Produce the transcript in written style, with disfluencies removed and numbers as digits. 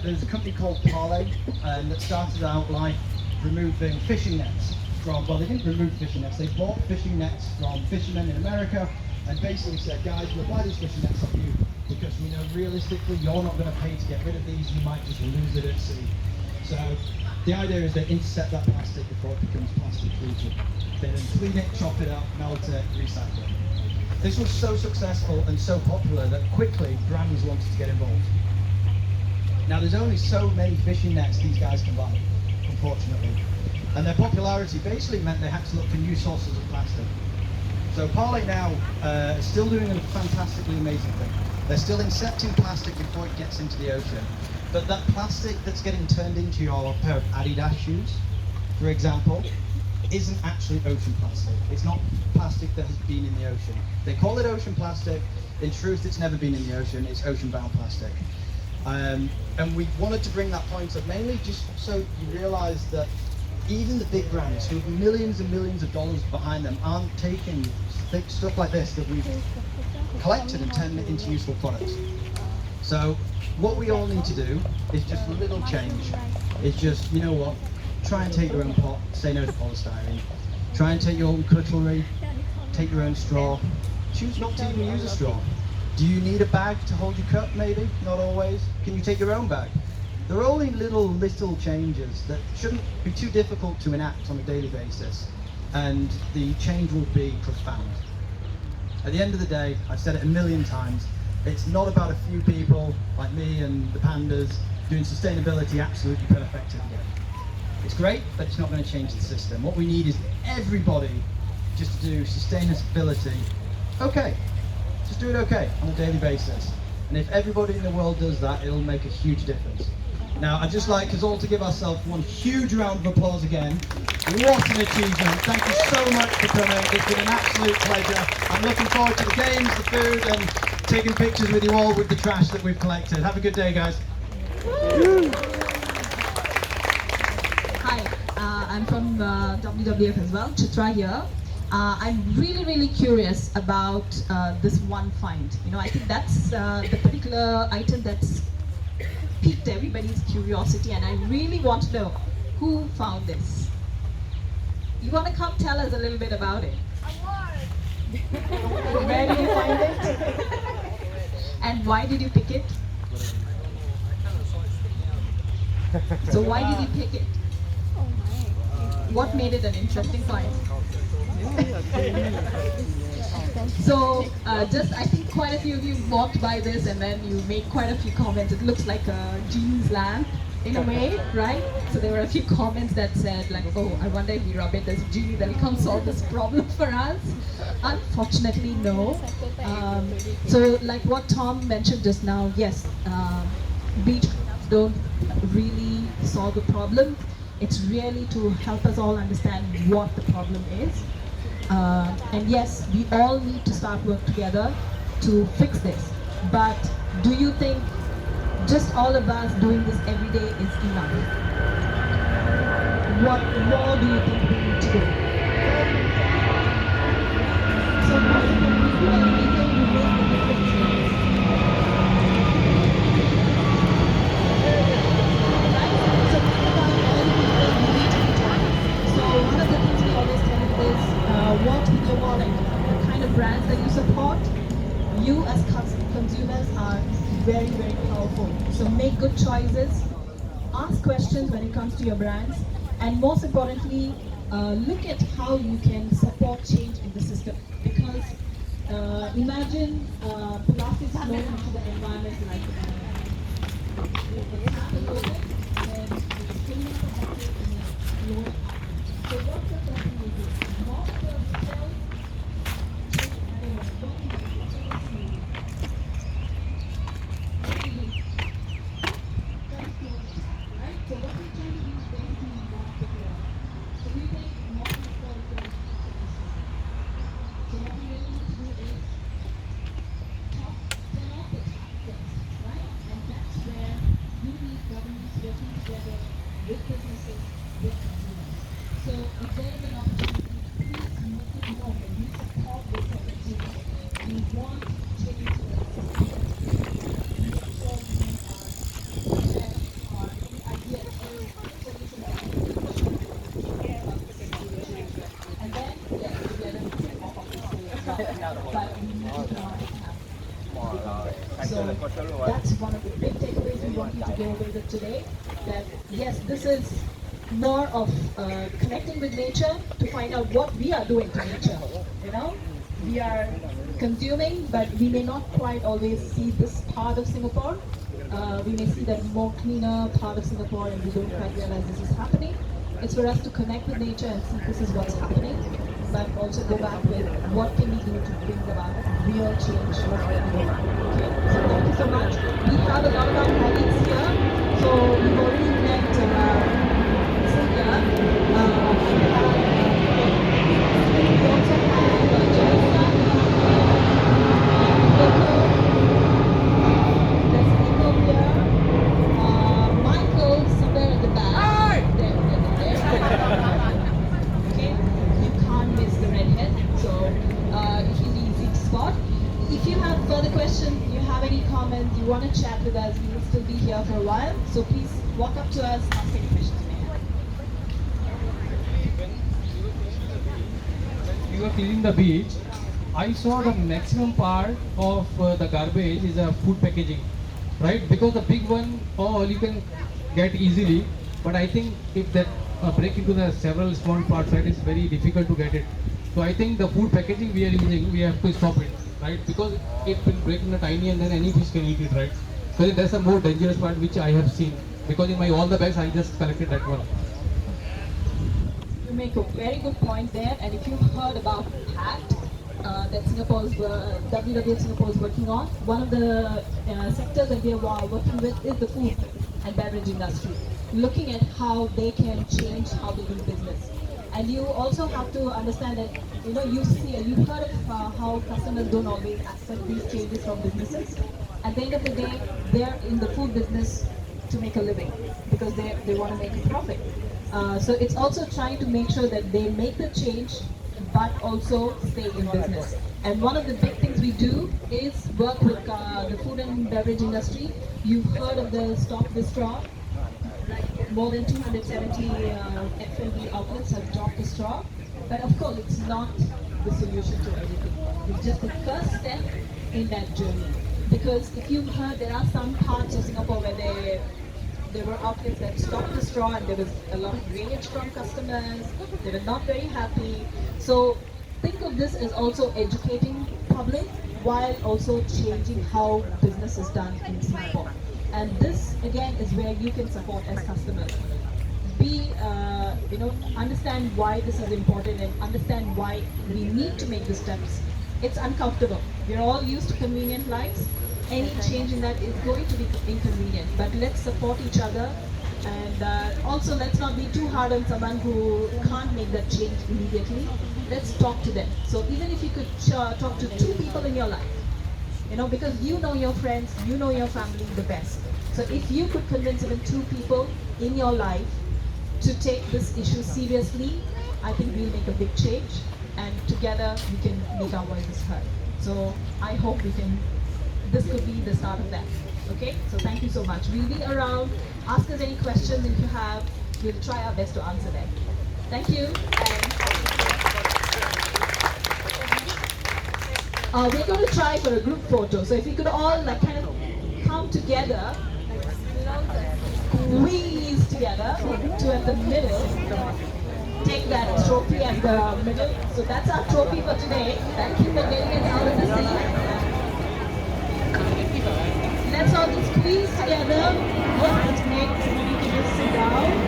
There's a company called Panda that started out like removing fishing nets from, well, they didn't remove fishing nets, they bought fishing nets from fishermen in America and basically said, guys, we'll buy these fishing nets off you because we know realistically you're not going to pay to get rid of these, you might just lose it at sea. So the idea is they intercept that plastic before it becomes plastic polluted. They then clean it, chop it up, melt it, recycle it. This was so successful and so popular that quickly brands wanted to get involved. Now there's only so many fishing nets these guys can buy, unfortunately. And their popularity basically meant they had to look for new sources of plastic. So Parley now is still doing a fantastically amazing thing. They're still incepting plastic before it gets into the ocean. But that plastic that's getting turned into your pair of Adidas shoes, for example, isn't actually ocean plastic. It's not plastic that has been in the ocean. They call it ocean plastic. In truth, it's never been in the ocean. It's ocean-bound plastic. And we wanted to bring that point up mainly just so you realize that even the big brands who have millions and millions of dollars behind them aren't taking stuff like this that we've collected and turned it into useful products. So what we all need to do is just a little change. It's just, you know what, try and take your own pot, say no to polystyrene. Try and take your own cutlery, take your own straw. Choose not to even use a straw. Do you need a bag to hold your cup? Maybe, not always. Can you take your own bag? There are only little changes that shouldn't be too difficult to enact on a daily basis, and the change will be profound. At the end of the day, I've said it a million times, it's not about a few people like me and the Pandas doing sustainability absolutely perfect again. It's great, but it's not going to change the system. What we need is everybody just to do sustainability okay. Just do it okay on a daily basis. And if everybody in the world does that, it'll make a huge difference. Now, I'd just like us all to give ourselves one huge round of applause again. What an achievement. Thank you so much for coming. It's been an absolute pleasure. I'm looking forward to the games, the food, and taking pictures with you all with the trash that we've collected. Have a good day, guys. Hi, I'm from WWF as well, Chitra here. I'm really curious about this one find. You know, I think that's the particular item that's piqued everybody's curiosity, and I really want to know who found this. You want to come tell us a little bit about it? Where did you find it? And why did you pick it? So why did you pick it? What made it an interesting find? So I think quite a few of you walked by this and then you made quite a few comments. It looks like a genie's lamp in a way, right? So there were a few comments that said like, oh, I wonder if we rub it, there's a genie that will come solve this problem for us. Unfortunately, no. So like what Tom mentioned just now, yes, beach cleanups don't really solve the problem. It's really to help us all understand what the problem is. And yes, we all need to start work together to fix this. But do you think just all of us doing this every day is enough? What more do you think we need to do? So most importantly, do anything to make the difference. So think about all the people you need to be joining. So one of the things we always tell you is what with your wallet, the kind of brands that you support. You as consumers are very powerful. So make good choices, ask questions when it comes to your brands, and most importantly, look at how you can support change in the system. Because imagine plastics flowing into the environment like what's happened with it, and it's filling up the bucket and it's flowing out. So what's the person will do? Not the cell, with businesses, with consumers. So if there is an opportunity want you to go away with today. That yes, this is more of connecting with nature to find out what we are doing to nature. You know, we are consuming, but we may not quite always see this part of Singapore. We may see that more cleaner part of Singapore, and we don't quite realize this is happening. It's for us to connect with nature and see this is what's happening, but also go back with what can we do to bring about real change. Okay, so thank you so much. We have a lot of our colleagues here, so we've already met Sylvia. We also have Jennifer, there's Nico here, Michael somewhere at the back. There. Okay, you can't miss the redhead, so he's easy to spot. If you have further questions, you have any comments, you want to chat with us, we will still be here for a while. So please walk up to us, ask any questions you may have. We were cleaning the beach. I saw the maximum part of the garbage is food packaging, right? Because the big one, all you can get easily, but I think if that break into the several small parts, right, it's very difficult to get it. So I think the food packaging we are using, we have to stop it, right? Because it will break into tiny and then any fish can eat it, right? So that's the more dangerous part which I have seen. Because in my all the bags, I just collected that one. You make a very good point there, and if you've heard about PACT, that WWF Singapore is working on, one of the sectors that we are working with is the food and beverage industry, looking at how they can change how they do business. And you also have to understand that, you've heard of how customers don't always accept these changes from businesses. At the end of the day, they're in the food business to make a living because they want to make a profit. So it's also trying to make sure that they make the change but also stay in business. And one of the big things we do is work with the food and beverage industry. You've heard of the Stop the Straw. More than 270 F&B outlets have dropped the straw. But of course, it's not the solution to everything. It's just the first step in that journey. Because if you've heard, there are some parts of Singapore where there were outlets that stopped the straw and there was a lot of rage from customers. They were not very happy. So think of this as also educating public while also changing how business is done in Singapore. And this again is where you can support as customers. Understand why this is important and understand why we need to make the steps. It's uncomfortable. We're all used to convenient lives. Any change in that is going to be inconvenient, but let's support each other, and also let's not be too hard on someone who can't make that change immediately. Let's talk to them. So even if you could talk to 2 people in your life, because you know your friends, you know your family the best. So if you could convince even 2 people in your life to take this issue seriously, I think we'll make a big change, and together we can make our voices heard. So I hope this could be the start of that. Okay, so thank you so much. We'll be around. Ask us any questions if you have. We'll try our best to answer them. Thank you. We're going to try for a group photo. So if you could all kind of come together, squeeze together to at the middle. Take that trophy at the middle. So that's our trophy for today. Thank you for getting it out of the sea. Let's all just squeeze together. Yes, that's great. You can just sit down.